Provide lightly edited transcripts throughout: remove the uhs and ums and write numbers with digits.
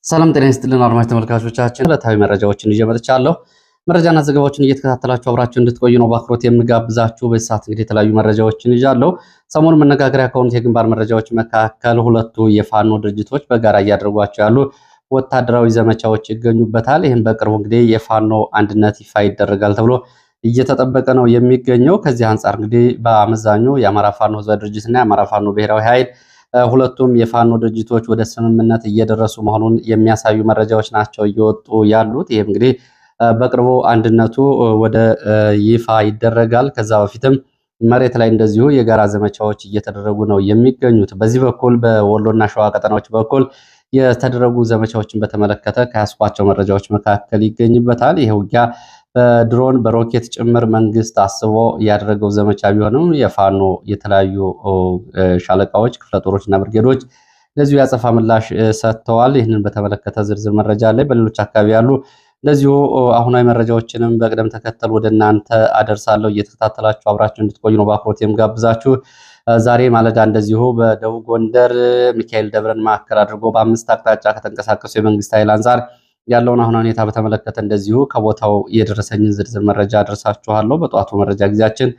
ሰላም ጤና ይስጥልን አድማጭ ተመልካቾቻችን፣ ዕለታዊ መረጃዎችን ይዤ መጥቻለሁ። መረጃና ዘገባዎችን እየተከታተላችሁ አብራችሁ እንድትቆዩ ነው በአክብሮት የምጋብዛችሁ። በዚህ ሰዓት እንግዲህ የተለያዩ መረጃዎችን ይዣለሁ። ሰሞኑን መነጋገሪያ ከሆኑት የግንባር መረጃዎች መካከል ሁለቱ የፋኖ ድርጅቶች በጋራ እያደረጓቸው ያሉ ወታደራዊ ዘመቻዎች ይገኙበታል። ይህም በቅርቡ እንግዲህ የፋኖ አንድነት ይፋ ይደረጋል ተብሎ እየተጠበቀ ነው የሚገኘው። ከዚህ አንጻር እንግዲህ በአመዛኙ የአማራ ፋኖ ህዝባዊ ድርጅትና የአማራ ፋኖ ብሔራዊ ኃይል ሁለቱም የፋኖ ድርጅቶች ወደ ስምምነት እየደረሱ መሆኑን የሚያሳዩ መረጃዎች ናቸው እየወጡ ያሉት። ይህም እንግዲህ በቅርቡ አንድነቱ ወደ ይፋ ይደረጋል። ከዛ በፊትም መሬት ላይ እንደዚሁ የጋራ ዘመቻዎች እየተደረጉ ነው የሚገኙት። በዚህ በኩል በወሎና ሸዋ ቀጠናዎች በኩል የተደረጉ ዘመቻዎችን በተመለከተ ከያስኳቸው መረጃዎች መካከል ይገኝበታል። ይህ ውጊያ በድሮን በሮኬት ጭምር መንግስት አስቦ ያደረገው ዘመቻ ቢሆንም የፋኖ የተለያዩ ሻለቃዎች፣ ክፍለ ጦሮች እና ብርጌዶች እንደዚሁ ያጸፋ ምላሽ ሰጥተዋል። ይህንን በተመለከተ ዝርዝር መረጃ ላይ በሌሎች አካባቢ ያሉ እንደዚሁ አሁናዊ መረጃዎችንም በቅደም ተከተል ወደ እናንተ አደርሳለሁ። እየተከታተላችሁ አብራችሁ እንድትቆዩ ነው በአክብሮት የምጋብዛችሁ። ዛሬ ማለዳ እንደዚሁ በደቡብ ጎንደር ሚካኤል ደብረን ማዕከል አድርጎ በአምስት አቅጣጫ ከተንቀሳቀሱ የመንግስት ኃይል አንጻር ያለውን አሁን ሁኔታ በተመለከተ እንደዚሁ ከቦታው የደረሰኝን ዝርዝር መረጃ አደርሳችኋለሁ። በጠዋቱ መረጃ ጊዜያችን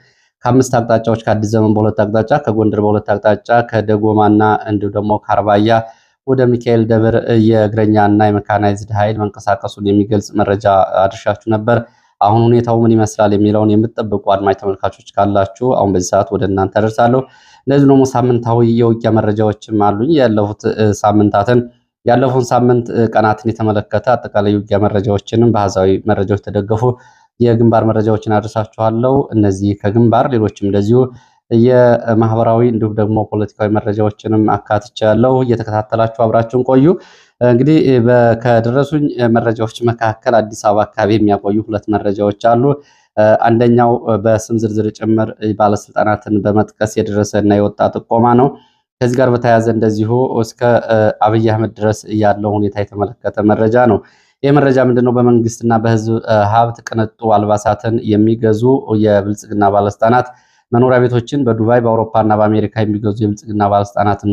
ከአምስት አቅጣጫዎች ከአዲስ ዘመን በሁለት አቅጣጫ፣ ከጎንደር በሁለት አቅጣጫ፣ ከደጎማና እንዲሁ ደግሞ ከአርባያ ወደ ሚካኤል ደብር የእግረኛና የመካናይዝድ ኃይል መንቀሳቀሱን የሚገልጽ መረጃ አድርሻችሁ ነበር። አሁን ሁኔታው ምን ይመስላል የሚለውን የምትጠብቁ አድማጭ ተመልካቾች ካላችሁ አሁን በዚህ ሰዓት ወደ እናንተ አደርሳለሁ። እንደዚህ ደግሞ ሳምንታዊ የውጊያ መረጃዎችም አሉኝ። ያለፉን ሳምንት ቀናትን የተመለከተ አጠቃላይ ውጊያ መረጃዎችንም በአሃዛዊ መረጃዎች ተደገፉ የግንባር መረጃዎችን አድርሳችኋለሁ። እነዚህ ከግንባር ሌሎችም እንደዚሁ የማህበራዊ እንዲሁም ደግሞ ፖለቲካዊ መረጃዎችንም አካትቻለሁ። እየተከታተላችሁ አብራችሁን ቆዩ። እንግዲህ ከደረሱኝ መረጃዎች መካከል አዲስ አበባ አካባቢ የሚያቆዩ ሁለት መረጃዎች አሉ። አንደኛው በስም ዝርዝር ጭምር ባለስልጣናትን በመጥቀስ የደረሰ እና የወጣ ጥቆማ ነው። ከዚህ ጋር በተያያዘ እንደዚሁ እስከ አብይ አህመድ ድረስ ያለው ሁኔታ የተመለከተ መረጃ ነው። ይህ መረጃ ምንድነው? በመንግስትና በህዝብ ሀብት ቅንጡ አልባሳትን የሚገዙ የብልጽግና ባለስልጣናት መኖሪያ ቤቶችን በዱባይ በአውሮፓና በአሜሪካ የሚገዙ የብልጽግና ባለስልጣናትን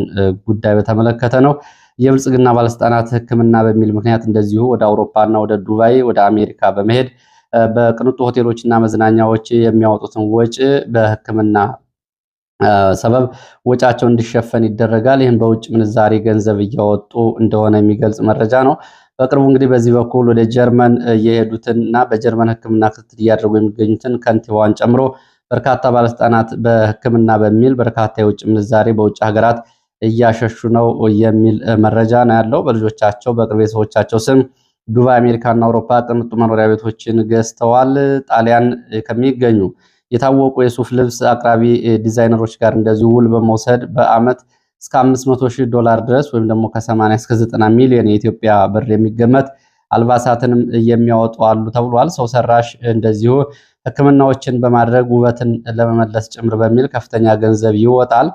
ጉዳይ በተመለከተ ነው። የብልጽግና ባለስልጣናት ሕክምና በሚል ምክንያት እንደዚሁ ወደ አውሮፓና ወደ ዱባይ ወደ አሜሪካ በመሄድ በቅንጡ ሆቴሎችና መዝናኛዎች የሚያወጡትን ወጪ በሕክምና ሰበብ ወጫቸው እንዲሸፈን ይደረጋል። ይህም በውጭ ምንዛሬ ገንዘብ እያወጡ እንደሆነ የሚገልጽ መረጃ ነው። በቅርቡ እንግዲህ በዚህ በኩል ወደ ጀርመን የሄዱትንና በጀርመን ሕክምና ክትትል እያደረጉ የሚገኙትን ከንቲባዋን ጨምሮ በርካታ ባለስልጣናት በሕክምና በሚል በርካታ የውጭ ምንዛሬ በውጭ ሀገራት እያሸሹ ነው የሚል መረጃ ነው ያለው። በልጆቻቸው በቅርብ ቤተሰቦቻቸው ስም ዱባይ፣ አሜሪካና አውሮፓ ቅንጡ መኖሪያ ቤቶችን ገዝተዋል። ጣሊያን ከሚገኙ የታወቁ የሱፍ ልብስ አቅራቢ ዲዛይነሮች ጋር እንደዚሁ ውል በመውሰድ በአመት እስከ $500,000 ድረስ ወይም ደግሞ ከ80 እስከ 90 ሚሊዮን የኢትዮጵያ ብር የሚገመት አልባሳትንም የሚያወጡ አሉ ተብሏል። ሰው ሰራሽ እንደዚሁ ሕክምናዎችን በማድረግ ውበትን ለመመለስ ጭምር በሚል ከፍተኛ ገንዘብ ይወጣል።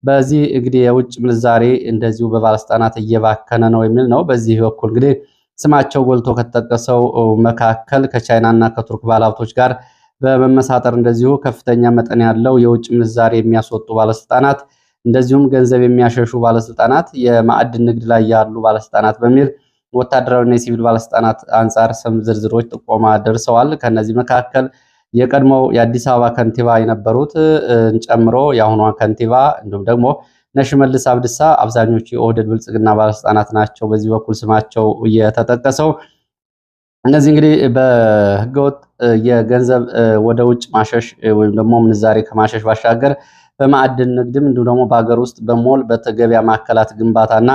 በዚህ እንግዲህ የውጭ ምንዛሬ እንደዚሁ በባለስልጣናት እየባከነ ነው የሚል ነው። በዚህ በኩል እንግዲህ ስማቸው ጎልቶ ከተጠቀሰው መካከል ከቻይናና ከቱርክ ባለሀብቶች ጋር በመመሳጠር እንደዚሁ ከፍተኛ መጠን ያለው የውጭ ምንዛሬ የሚያስወጡ ባለስልጣናት እንደዚሁም ገንዘብ የሚያሸሹ ባለስልጣናት፣ የማዕድን ንግድ ላይ ያሉ ባለስልጣናት በሚል ወታደራዊና የሲቪል ባለስልጣናት አንጻር ስም ዝርዝሮች ጥቆማ ደርሰዋል። ከነዚህ መካከል የቀድሞው የአዲስ አበባ ከንቲባ የነበሩት ጨምሮ የአሁኗ ከንቲባ እንዲሁም ደግሞ ሽመልስ አብዲሳ አብዛኞቹ የኦህዴድ ብልጽግና ባለስልጣናት ናቸው። በዚህ በኩል ስማቸው የተጠቀሰው እነዚህ እንግዲህ በህገወጥ የገንዘብ ወደ ውጭ ማሸሽ ወይም ደግሞ ምንዛሬ ከማሸሽ ባሻገር በማዕድን ንግድም እንዲሁም ደግሞ በሀገር ውስጥ በሞል በገበያ ማዕከላት ግንባታና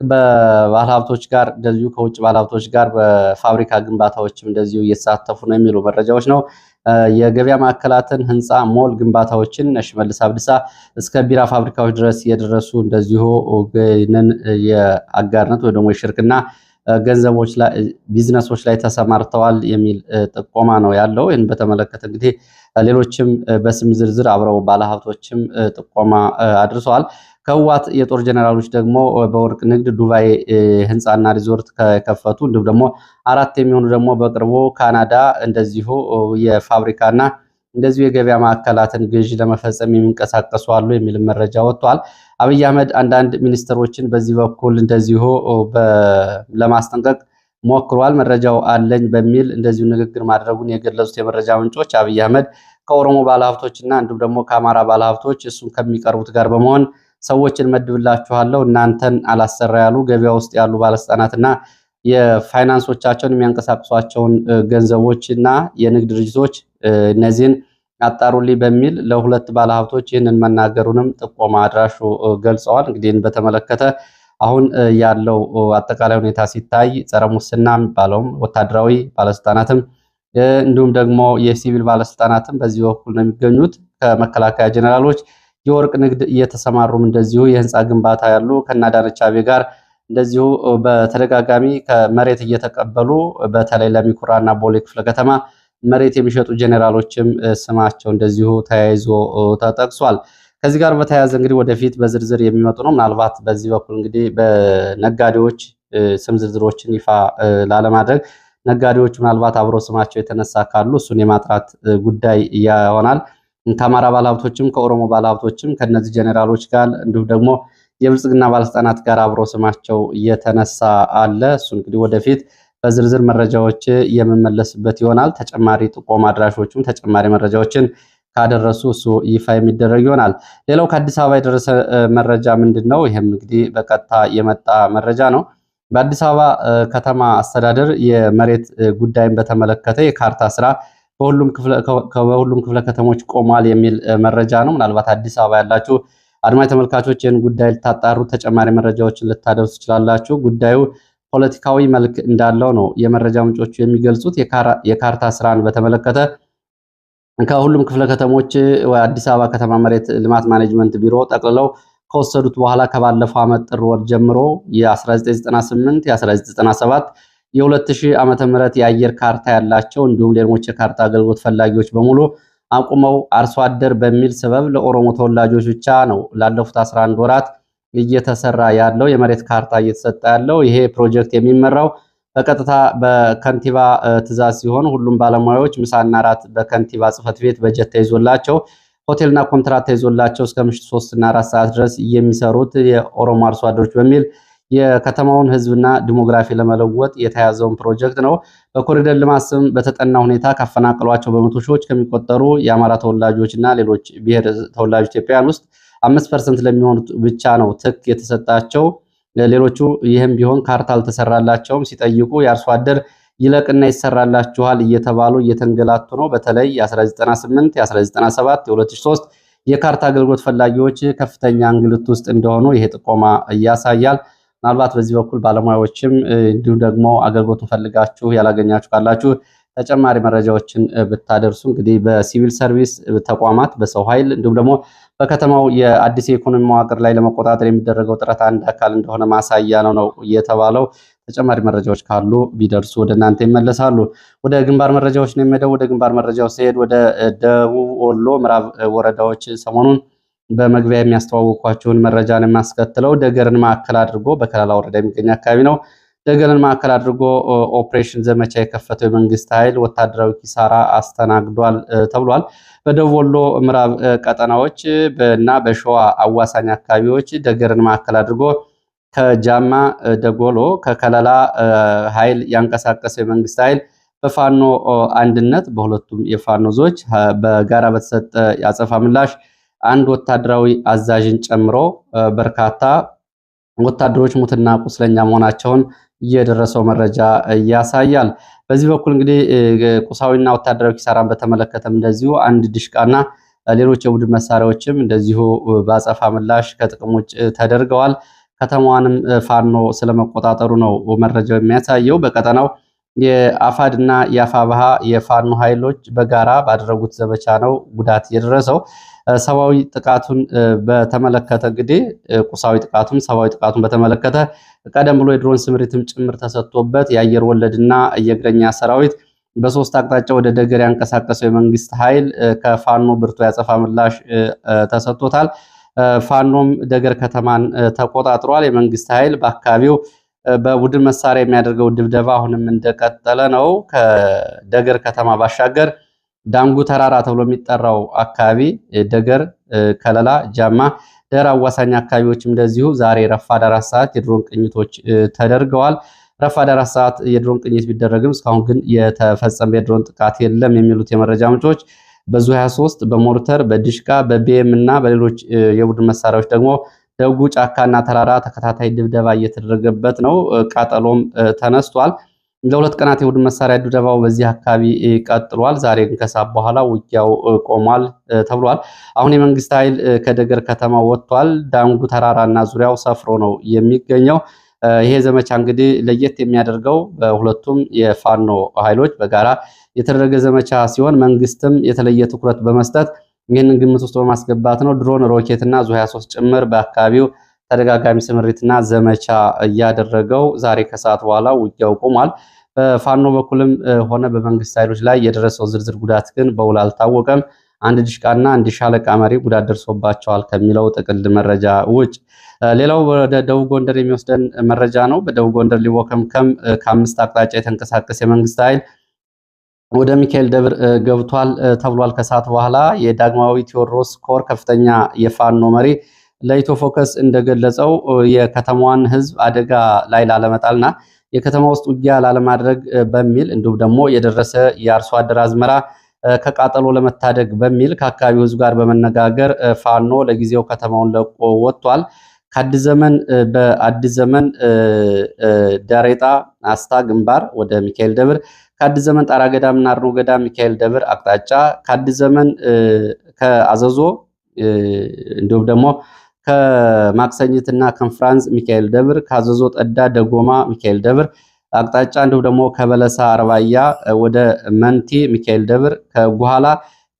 በባለሀብቶች ጋር እንደዚሁ ከውጭ ባለሀብቶች ጋር በፋብሪካ ግንባታዎችም እንደዚሁ እየተሳተፉ ነው የሚሉ መረጃዎች ነው። የገበያ ማዕከላትን፣ ህንፃ፣ ሞል ግንባታዎችን ሽመልስ አብዲሳ እስከ ቢራ ፋብሪካዎች ድረስ የደረሱ እንደዚሁ የአጋርነት ወይ ደግሞ የሽርክና ገንዘቦች ላይ ቢዝነሶች ላይ ተሰማርተዋል የሚል ጥቆማ ነው ያለው። ይህን በተመለከተ እንግዲህ ሌሎችም በስም ዝርዝር አብረው ባለሀብቶችም ጥቆማ አድርሰዋል። ከህወሓት የጦር ጀነራሎች ደግሞ በወርቅ ንግድ ዱባይ ህንፃና ሪዞርት ከከፈቱ እንዲሁም ደግሞ 4 የሚሆኑ ደግሞ በቅርቡ ካናዳ እንደዚሁ የፋብሪካና እንደዚሁ የገበያ ማዕከላትን ግዥ ለመፈጸም የሚንቀሳቀሱ አሉ የሚል መረጃ ወጥቷል። አብይ አህመድ አንዳንድ ሚኒስትሮችን በዚህ በኩል እንደዚሁ ለማስጠንቀቅ ሞክሯል። መረጃው አለኝ በሚል እንደዚሁ ንግግር ማድረጉን የገለጹት የመረጃ ምንጮች አብይ አህመድ ከኦሮሞ ባለሀብቶችና እንዲሁም ደግሞ ከአማራ ባለሀብቶች እሱን ከሚቀርቡት ጋር በመሆን ሰዎችን መድብላችኋለሁ እናንተን አላሰራ ያሉ ገበያ ውስጥ ያሉ ባለስልጣናትና የፋይናንሶቻቸውን የሚያንቀሳቅሷቸውን ገንዘቦችና የንግድ ድርጅቶች እነዚህን አጣሩልኝ በሚል ለሁለት ባለሀብቶች ይህንን መናገሩንም ጥቆማ አድራሹ ገልጸዋል። እንግዲህ በተመለከተ አሁን ያለው አጠቃላይ ሁኔታ ሲታይ ጸረ ሙስና የሚባለውም ወታደራዊ ባለስልጣናትም እንዲሁም ደግሞ የሲቪል ባለስልጣናትም በዚህ በኩል ነው የሚገኙት። ከመከላከያ ጀነራሎች የወርቅ ንግድ እየተሰማሩም እንደዚሁ የህንፃ ግንባታ ያሉ ከአዳነች አቤቤ ጋር እንደዚሁ በተደጋጋሚ ከመሬት እየተቀበሉ በተለይ ለሚኩራና ቦሌ ክፍለ ከተማ መሬት የሚሸጡ ጀነራሎችም ስማቸው እንደዚሁ ተያይዞ ተጠቅሷል። ከዚህ ጋር በተያያዘ እንግዲህ ወደፊት በዝርዝር የሚመጡ ነው። ምናልባት በዚህ በኩል እንግዲህ በነጋዴዎች ስም ዝርዝሮችን ይፋ ላለማድረግ ነጋዴዎች ምናልባት አብሮ ስማቸው የተነሳ ካሉ እሱን የማጥራት ጉዳይ ይሆናል። ከአማራ ባለሀብቶችም ከኦሮሞ ባለሀብቶችም ከነዚህ ጀኔራሎች ጋር እንዲሁም ደግሞ የብልጽግና ባለስልጣናት ጋር አብሮ ስማቸው እየተነሳ አለ። እሱ እንግዲህ ወደፊት በዝርዝር መረጃዎች የምመለስበት ይሆናል። ተጨማሪ ጥቆማ አድራሾችም ተጨማሪ መረጃዎችን ካደረሱ እሱ ይፋ የሚደረግ ይሆናል። ሌላው ከአዲስ አበባ የደረሰ መረጃ ምንድን ነው? ይህም እንግዲህ በቀጥታ የመጣ መረጃ ነው። በአዲስ አበባ ከተማ አስተዳደር የመሬት ጉዳይን በተመለከተ የካርታ ስራ በሁሉም ክፍለ ከተሞች ቆሟል የሚል መረጃ ነው። ምናልባት አዲስ አበባ ያላችሁ አድማጭ ተመልካቾች ይህን ጉዳይ ልታጣሩ ተጨማሪ መረጃዎችን ልታደርሱ ትችላላችሁ። ጉዳዩ ፖለቲካዊ መልክ እንዳለው ነው የመረጃ ምንጮቹ የሚገልጹት። የካርታ ስራን በተመለከተ ከሁሉም ክፍለ ከተሞች አዲስ አበባ ከተማ መሬት ልማት ማኔጅመንት ቢሮ ጠቅልለው ከወሰዱት በኋላ ከባለፈው ዓመት ጥር ወር ጀምሮ የ1998 የ1997 የ2000 ዓመተ ምህረት የአየር ካርታ ያላቸው እንዲሁም ሌሎች የካርታ አገልግሎት ፈላጊዎች በሙሉ አቁመው አርሶ አደር በሚል ሰበብ ለኦሮሞ ተወላጆች ብቻ ነው ላለፉት 11 ወራት እየተሰራ ያለው የመሬት ካርታ እየተሰጠ ያለው። ይሄ ፕሮጀክት የሚመራው በቀጥታ በከንቲባ ትዕዛዝ ሲሆን ሁሉም ባለሙያዎች ምሳና ራት በከንቲባ ጽሕፈት ቤት በጀት ተይዞላቸው ሆቴልና ኮንትራት ተይዞላቸው እስከ ምሽቱ 3 እና 4 ሰዓት ድረስ የሚሰሩት የኦሮሞ አርሶ አደሮች በሚል የከተማውን ሕዝብና ዲሞግራፊ ለመለወጥ የተያዘውን ፕሮጀክት ነው። በኮሪደር ልማት ስም በተጠና ሁኔታ ካፈናቀሏቸው በመቶ ሺዎች ከሚቆጠሩ የአማራ ተወላጆችና ሌሎች ብሔር ተወላጆች ኢትዮጵያውያን ውስጥ 5% ለሚሆኑት ብቻ ነው ትክ የተሰጣቸው። ሌሎቹ ይህም ቢሆን ካርታ አልተሰራላቸውም። ሲጠይቁ የአርሶ አደር ይለቅና ይሰራላችኋል እየተባሉ እየተንገላቱ ነው። በተለይ የ1998 የ1997 የ2003 የካርታ አገልግሎት ፈላጊዎች ከፍተኛ እንግልት ውስጥ እንደሆኑ ይሄ ጥቆማ ያሳያል። ምናልባት በዚህ በኩል ባለሙያዎችም እንዲሁም ደግሞ አገልግሎቱን ፈልጋችሁ ያላገኛችሁ ካላችሁ ተጨማሪ መረጃዎችን ብታደርሱ እንግዲህ በሲቪል ሰርቪስ ተቋማት በሰው ኃይል እንዲሁም ደግሞ በከተማው የአዲስ የኢኮኖሚ መዋቅር ላይ ለመቆጣጠር የሚደረገው ጥረት አንድ አካል እንደሆነ ማሳያ ነው የተባለው። ተጨማሪ መረጃዎች ካሉ ቢደርሱ ወደ እናንተ ይመለሳሉ። ወደ ግንባር መረጃዎች ነው የሚሄደው። ወደ ግንባር መረጃዎች ሲሄድ ወደ ደቡብ ወሎ ምዕራብ ወረዳዎች ሰሞኑን በመግቢያ የሚያስተዋውቋቸውን መረጃ ነው የሚያስከትለው። ደገርን ማዕከል አድርጎ በከላላ ወረዳ የሚገኝ አካባቢ ነው። ደገርን ማዕከል አድርጎ ኦፕሬሽን ዘመቻ የከፈተው የመንግስት ኃይል ወታደራዊ ኪሳራ አስተናግዷል ተብሏል። በደቡብ ወሎ ምዕራብ ቀጠናዎች እና በሸዋ አዋሳኝ አካባቢዎች ደገርን ማዕከል አድርጎ ከጃማ ደጎሎ ከከለላ ኃይል ያንቀሳቀሰው የመንግስት ኃይል በፋኖ አንድነት በሁለቱም የፋኖ ዞች በጋራ በተሰጠ ያጸፋ ምላሽ አንድ ወታደራዊ አዛዥን ጨምሮ በርካታ ወታደሮች ሙትና ቁስለኛ መሆናቸውን የደረሰው መረጃ ያሳያል። በዚህ በኩል እንግዲህ ቁሳዊና ወታደራዊ ኪሳራን በተመለከተም እንደዚሁ አንድ ድሽቃና ሌሎች የቡድን መሳሪያዎችም እንደዚሁ በአጸፋ ምላሽ ከጥቅም ውጭ ተደርገዋል። ከተማዋንም ፋኖ ስለመቆጣጠሩ ነው መረጃው የሚያሳየው። በቀጠናው የአፋድ እና የአፋብሃ የፋኖ ኃይሎች በጋራ ባደረጉት ዘመቻ ነው ጉዳት የደረሰው። ሰብአዊ ጥቃቱን በተመለከተ እንግዲህ ቁሳዊ ጥቃቱን ሰብአዊ ጥቃቱን በተመለከተ ቀደም ብሎ የድሮን ስምሪትም ጭምር ተሰጥቶበት የአየር ወለድና የእግረኛ ሰራዊት በሶስት አቅጣጫ ወደ ደገር ያንቀሳቀሰው የመንግስት ኃይል ከፋኖ ብርቱ ያጸፋ ምላሽ ተሰጥቶታል። ፋኖም ደገር ከተማን ተቆጣጥሯል። የመንግስት ኃይል በአካባቢው በቡድን መሳሪያ የሚያደርገው ድብደባ አሁንም እንደቀጠለ ነው። ከደገር ከተማ ባሻገር ዳንጉ ተራራ ተብሎ የሚጠራው አካባቢ ደገር፣ ከለላ፣ ጃማ፣ ደራ አዋሳኝ አካባቢዎችም እንደዚሁ ዛሬ ረፋድ 4 ሰዓት የድሮን ቅኝቶች ተደርገዋል። ረፋድ 4 ሰዓት የድሮን ቅኝት ቢደረግም እስካሁን ግን የተፈጸመ የድሮን ጥቃት የለም የሚሉት የመረጃ ምንጮች በዙ 23 በሞርተር በዲሽቃ በቢኤም እና በሌሎች የቡድን መሳሪያዎች ደግሞ ደጉ ጫካና ተራራ ተከታታይ ድብደባ እየተደረገበት ነው። ቃጠሎም ተነስቷል። ለሁለት ቀናት የቡድን መሳሪያ ድብደባው በዚህ አካባቢ ቀጥሏል። ዛሬ ግን ከሰዓት በኋላ ውጊያው ቆሟል ተብሏል። አሁን የመንግስት ኃይል ከደገር ከተማ ወጥቷል። ዳንጉ ተራራና ዙሪያው ሰፍሮ ነው የሚገኘው። ይሄ ዘመቻ እንግዲህ ለየት የሚያደርገው በሁለቱም የፋኖ ኃይሎች በጋራ የተደረገ ዘመቻ ሲሆን መንግስትም የተለየ ትኩረት በመስጠት ይህንን ግምት ውስጥ በማስገባት ነው ድሮን፣ ሮኬትና ዙ 23 ጭምር በአካባቢው ተደጋጋሚ ስምሪትና ዘመቻ እያደረገው ዛሬ ከሰዓት በኋላ ውጊያው ቆሟል። በፋኖ በኩልም ሆነ በመንግስት ኃይሎች ላይ የደረሰው ዝርዝር ጉዳት ግን በውል አልታወቀም። አንድ ድሽቃና አንድ ሻለቃ መሪ ጉዳት ደርሶባቸዋል ከሚለው ጥቅል መረጃ ውጭ ሌላው ወደ ደቡብ ጎንደር የሚወስደን መረጃ ነው። በደቡብ ጎንደር ሊቦ ከምከም ከአምስት አቅጣጫ የተንቀሳቀሰ የመንግስት ኃይል ወደ ሚካኤል ደብር ገብቷል ተብሏል። ከሰዓት በኋላ የዳግማዊ ቴዎድሮስ ኮር ከፍተኛ የፋኖ መሪ ለኢትዮ ፎከስ እንደገለጸው የከተማዋን ህዝብ አደጋ ላይ ላለመጣልና የከተማ ውስጥ ውጊያ ላለማድረግ በሚል እንዲሁም ደግሞ የደረሰ የአርሶ አደር አዝመራ ከቃጠሎ ለመታደግ በሚል ከአካባቢው ህዝብ ጋር በመነጋገር ፋኖ ለጊዜው ከተማውን ለቆ ወጥቷል። ከአዲስ ዘመን በአዲስ ዘመን ዳሬጣ አስታ ግንባር ወደ ሚካኤል ደብር፣ ከአዲስ ዘመን ጣራ ገዳምና አርኖ ገዳም ሚካኤል ደብር አቅጣጫ፣ ከአዲስ ዘመን ከአዘዞ እንዲሁም ደግሞ ከማክሰኝትና ከንፍራንስ ሚካኤል ደብር፣ ከአዘዞ ጠዳ ደጎማ ሚካኤል ደብር አቅጣጫ እንዲሁም ደግሞ ከበለሳ አርባያ ወደ መንቲ ሚካኤል ደብር፣ ከጉኋላ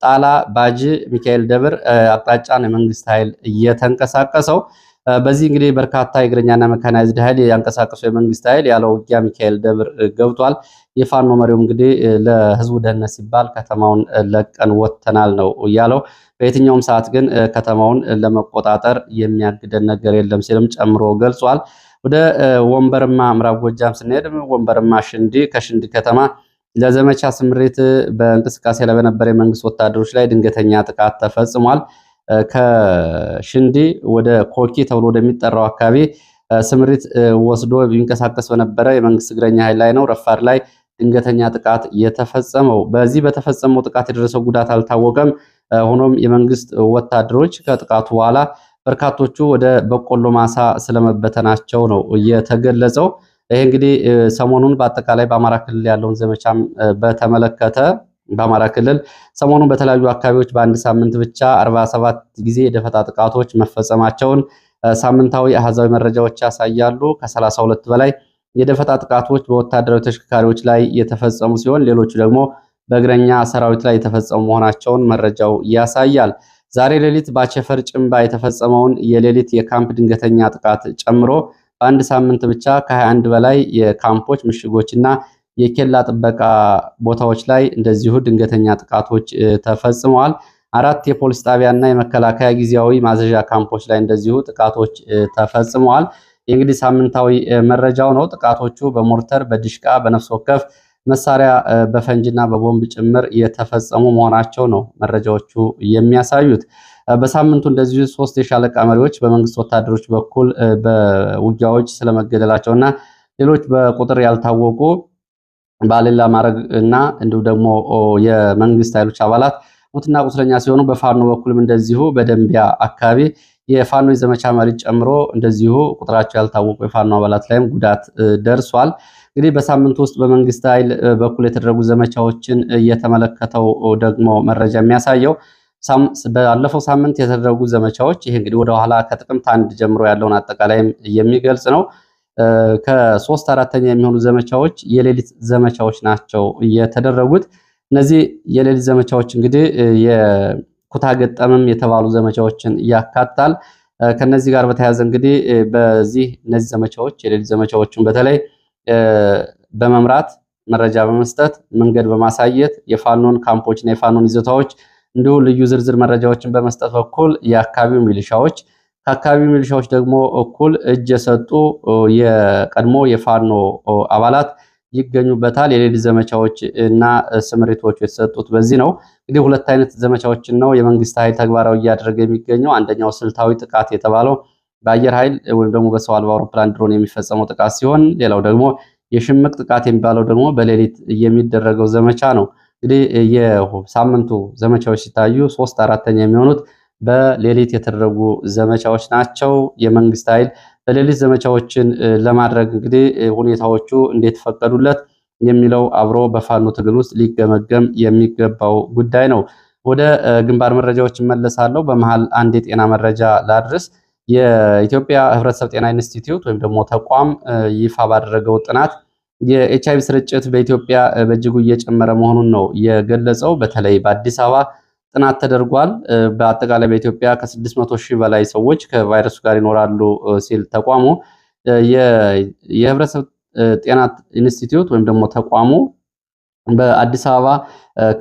ጣላ ባጅ ሚካኤል ደብር አቅጣጫ ነው የመንግስት ኃይል እየተንቀሳቀሰው። በዚህ እንግዲህ በርካታ የእግረኛና መካናይዝድ ኃይል ያንቀሳቀሱ የመንግስት ኃይል ያለው ውጊያ ሚካኤል ደብር ገብቷል። የፋኖ መሪው እንግዲህ ለህዝቡ ደህንነት ሲባል ከተማውን ለቀን ወጥተናል ነው እያለው። በየትኛውም ሰዓት ግን ከተማውን ለመቆጣጠር የሚያግደን ነገር የለም ሲልም ጨምሮ ገልጿል። ወደ ወንበርማ ምዕራብ ጎጃም ስንሄድ ወንበርማ ሽንዲ፣ ከሽንዲ ከተማ ለዘመቻ ስምሪት በእንቅስቃሴ ላይ በነበረ የመንግስት ወታደሮች ላይ ድንገተኛ ጥቃት ተፈጽሟል። ከሽንዲ ወደ ኮኪ ተብሎ ወደሚጠራው አካባቢ ስምሪት ወስዶ ቢንቀሳቀስ በነበረ የመንግስት እግረኛ ኃይል ላይ ነው ረፋድ ላይ ድንገተኛ ጥቃት የተፈጸመው። በዚህ በተፈጸመው ጥቃት የደረሰው ጉዳት አልታወቀም። ሆኖም የመንግስት ወታደሮች ከጥቃቱ በኋላ በርካቶቹ ወደ በቆሎ ማሳ ስለመበተናቸው ነው የተገለጸው። ይሄ እንግዲህ ሰሞኑን በአጠቃላይ በአማራ ክልል ያለውን ዘመቻም በተመለከተ በአማራ ክልል ሰሞኑን በተለያዩ አካባቢዎች በአንድ ሳምንት ብቻ 47 ጊዜ የደፈጣ ጥቃቶች መፈጸማቸውን ሳምንታዊ አሃዛዊ መረጃዎች ያሳያሉ። ከ32 በላይ የደፈጣ ጥቃቶች በወታደራዊ ተሽከርካሪዎች ላይ የተፈጸሙ ሲሆን ሌሎቹ ደግሞ በእግረኛ ሰራዊት ላይ የተፈጸሙ መሆናቸውን መረጃው ያሳያል። ዛሬ ሌሊት በአቸፈር ጭምባ የተፈጸመውን የሌሊት የካምፕ ድንገተኛ ጥቃት ጨምሮ በአንድ ሳምንት ብቻ ከ21 በላይ የካምፖች ምሽጎችና የኬላ ጥበቃ ቦታዎች ላይ እንደዚሁ ድንገተኛ ጥቃቶች ተፈጽመዋል። 4 የፖሊስ ጣቢያና የመከላከያ ጊዜያዊ ማዘዣ ካምፖች ላይ እንደዚሁ ጥቃቶች ተፈጽመዋል። የእንግዲህ ሳምንታዊ መረጃው ነው። ጥቃቶቹ በሞርተር፣ በዲሽቃ፣ በነፍስ ወከፍ መሳሪያ፣ በፈንጅና በቦምብ ጭምር የተፈጸሙ መሆናቸው ነው መረጃዎቹ የሚያሳዩት። በሳምንቱ እንደዚሁ 3 የሻለቃ መሪዎች በመንግስት ወታደሮች በኩል በውጊያዎች ስለመገደላቸውና ሌሎች በቁጥር ያልታወቁ ባሌላ ማድረግ እና እንዲሁም ደግሞ የመንግስት ኃይሎች አባላት ሙትና ቁስለኛ ሲሆኑ በፋኖ በኩልም እንደዚሁ በደንቢያ አካባቢ የፋኖ የዘመቻ መሪ ጨምሮ እንደዚሁ ቁጥራቸው ያልታወቁ የፋኖ አባላት ላይም ጉዳት ደርሷል። እንግዲህ በሳምንቱ ውስጥ በመንግስት ኃይል በኩል የተደረጉ ዘመቻዎችን እየተመለከተው ደግሞ መረጃ የሚያሳየው ባለፈው ሳምንት የተደረጉ ዘመቻዎች ይሄ እንግዲህ ወደ ኋላ ከጥቅምት 1 ጀምሮ ያለውን አጠቃላይም የሚገልጽ ነው። ከ3 4ኛ የሚሆኑ ዘመቻዎች የሌሊት ዘመቻዎች ናቸው የተደረጉት። እነዚህ የሌሊት ዘመቻዎች እንግዲህ የኩታ ገጠምም የተባሉ ዘመቻዎችን ያካትታል። ከነዚህ ጋር በተያያዘ እንግዲህ እነዚህ ዘመቻዎች የሌሊት ዘመቻዎችን በተለይ በመምራት መረጃ በመስጠት መንገድ በማሳየት የፋኖን ካምፖችና የፋኖን ይዞታዎች እንዲሁ ልዩ ዝርዝር መረጃዎችን በመስጠት በኩል የአካባቢው ሚሊሻዎች ከአካባቢው ሚሊሻዎች ደግሞ እኩል እጅ የሰጡ የቀድሞ የፋኖ አባላት ይገኙበታል። የሌሊት ዘመቻዎች እና ስምሪቶች የተሰጡት በዚህ ነው። እንግዲህ ሁለት አይነት ዘመቻዎችን ነው የመንግስት ኃይል ተግባራዊ እያደረገ የሚገኘው። አንደኛው ስልታዊ ጥቃት የተባለው በአየር ኃይል ወይም ደግሞ በሰው አልባ አውሮፕላን ድሮን የሚፈጸመው ጥቃት ሲሆን፣ ሌላው ደግሞ የሽምቅ ጥቃት የሚባለው ደግሞ በሌሊት የሚደረገው ዘመቻ ነው። እንግዲህ የሳምንቱ ዘመቻዎች ሲታዩ 3/4 የሚሆኑት በሌሊት የተደረጉ ዘመቻዎች ናቸው። የመንግስት ኃይል በሌሊት ዘመቻዎችን ለማድረግ እንግዲህ ሁኔታዎቹ እንዴት ፈቀዱለት የሚለው አብሮ በፋኖ ትግል ውስጥ ሊገመገም የሚገባው ጉዳይ ነው። ወደ ግንባር መረጃዎች እመለሳለሁ። በመሃል አንድ የጤና መረጃ ላድርስ። የኢትዮጵያ ሕብረተሰብ ጤና ኢንስቲትዩት ወይም ደግሞ ተቋም ይፋ ባደረገው ጥናት የኤችአይቪ ስርጭት በኢትዮጵያ በእጅጉ እየጨመረ መሆኑን ነው የገለጸው። በተለይ በአዲስ አበባ ጥናት ተደርጓል። በአጠቃላይ በኢትዮጵያ ከ600 ሺህ በላይ ሰዎች ከቫይረሱ ጋር ይኖራሉ ሲል ተቋሙ የሕብረተሰብ ጤና ኢንስቲትዩት ወይም ደግሞ ተቋሙ በአዲስ አበባ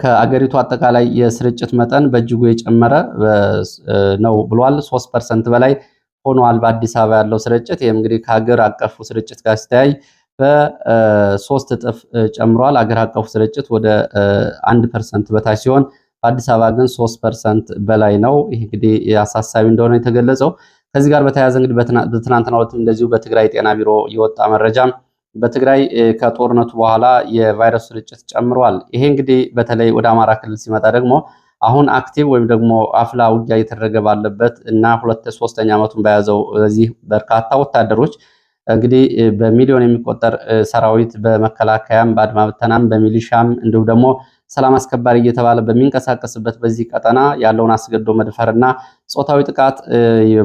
ከአገሪቱ አጠቃላይ የስርጭት መጠን በእጅጉ የጨመረ ነው ብሏል። 3% በላይ ሆኗል በአዲስ አበባ ያለው ስርጭት። ይህም እንግዲህ ከሀገር አቀፉ ስርጭት ጋር ሲተያይ በ3 እጥፍ ጨምሯል። አገር አቀፉ ስርጭት ወደ 1% በታች ሲሆን በአዲስ አበባ ግን 3% በላይ ነው። ይህ እንግዲህ አሳሳቢ እንደሆነ የተገለጸው። ከዚህ ጋር በተያያዘ እንግዲህ በትናንትናው ዕለት እንደዚሁ በትግራይ ጤና ቢሮ የወጣ መረጃም በትግራይ ከጦርነቱ በኋላ የቫይረስ ስርጭት ጨምሯል። ይሄ እንግዲህ በተለይ ወደ አማራ ክልል ሲመጣ ደግሞ አሁን አክቲቭ ወይም ደግሞ አፍላ ውጊያ እየተደረገ ባለበት እና 2/3 ዓመቱን በያዘው በዚህ በርካታ ወታደሮች እንግዲህ በሚሊዮን የሚቆጠር ሰራዊት በመከላከያም በአድማ ብተናም በሚሊሻም እንዲሁም ደግሞ ሰላም አስከባሪ እየተባለ በሚንቀሳቀስበት በዚህ ቀጠና ያለውን አስገድዶ መድፈርና ጾታዊ ጥቃት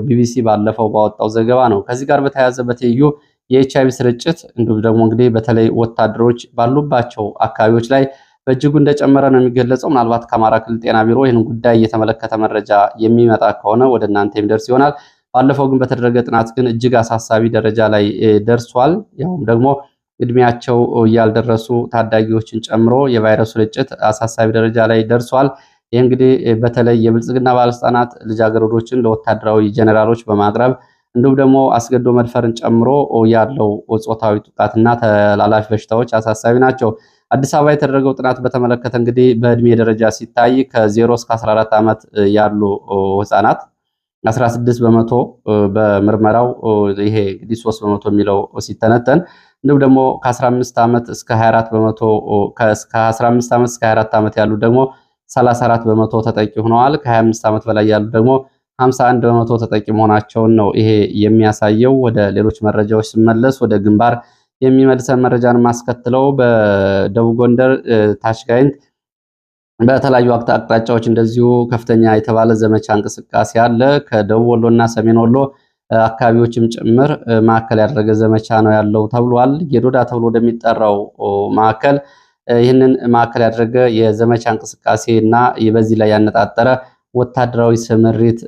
ቢቢሲ ባለፈው ባወጣው ዘገባ ነው። ከዚህ ጋር በተያያዘ በትይዩ የኤችአይቪ ስርጭት እንዲሁም ደግሞ እንግዲህ በተለይ ወታደሮች ባሉባቸው አካባቢዎች ላይ በእጅጉ እንደጨመረ ነው የሚገለጸው። ምናልባት ከአማራ ክልል ጤና ቢሮ ይህን ጉዳይ እየተመለከተ መረጃ የሚመጣ ከሆነ ወደ እናንተ የሚደርስ ይሆናል። ባለፈው ግን በተደረገ ጥናት ግን እጅግ አሳሳቢ ደረጃ ላይ ደርሷል። ያውም ደግሞ እድሜያቸው ያልደረሱ ታዳጊዎችን ጨምሮ የቫይረሱ ስርጭት አሳሳቢ ደረጃ ላይ ደርሷል። ይህ እንግዲህ በተለይ የብልጽግና ባለስልጣናት ልጃገረዶችን ለወታደራዊ ጀኔራሎች በማቅረብ እንዲሁም ደግሞ አስገድዶ መድፈርን ጨምሮ ያለው ጾታዊ ጥቃትና ተላላፊ በሽታዎች አሳሳቢ ናቸው። አዲስ አበባ የተደረገው ጥናት በተመለከተ እንግዲህ በእድሜ ደረጃ ሲታይ ከ0 እስከ 14 ዓመት ያሉ ህፃናት 16 በመቶ በምርመራው ይሄ እንግዲህ 3 በመቶ የሚለው ሲተነተን እንዲሁም ደግሞ ከ15 ዓመት እስከ 24 በመቶ ከ15 ዓመት እስከ 24 ዓመት ያሉ ደግሞ 34 በመቶ ተጠቂ ሆነዋል። ከ25 ዓመት በላይ ያሉ ደግሞ 51 በመቶ ተጠቂ መሆናቸውን ነው ይሄ የሚያሳየው። ወደ ሌሎች መረጃዎች ስመለስ ወደ ግንባር የሚመልሰን መረጃን ማስከትለው በደቡብ ጎንደር ታችጋይንት በተለያዩ አቅጣጫዎች እንደዚሁ ከፍተኛ የተባለ ዘመቻ እንቅስቃሴ አለ። ከደቡብ ወሎና ሰሜን ወሎ አካባቢዎችም ጭምር ማዕከል ያደረገ ዘመቻ ነው ያለው ተብሏል። የዶዳ ተብሎ ወደሚጠራው ማዕከል ይህንን ማዕከል ያደረገ የዘመቻ እንቅስቃሴ እና በዚህ ላይ ያነጣጠረ ወታደራዊ ስምሪት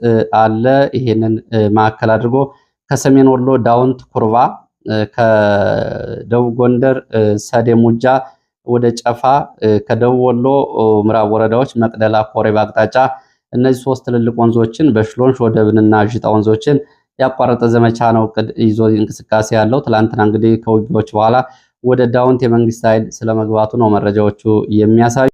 አለ። ይህንን ማዕከል አድርጎ ከሰሜን ወሎ ዳውንት ኩርባ፣ ከደቡብ ጎንደር ሰዴ ሙጃ ወደ ጨፋ፣ ከደቡብ ወሎ ምዕራብ ወረዳዎች መቅደላ፣ ኮሬብ አቅጣጫ እነዚህ 3 ትልልቅ ወንዞችን በሽሎን ሾደብንና ዥጣ ወንዞችን ያቋረጠ ዘመቻ ነው እቅድ ይዞ እንቅስቃሴ ያለው። ትላንትና እንግዲህ ከውጊያዎች በኋላ ወደ ዳውንት የመንግስት ኃይል ስለመግባቱ ነው መረጃዎቹ የሚያሳዩ።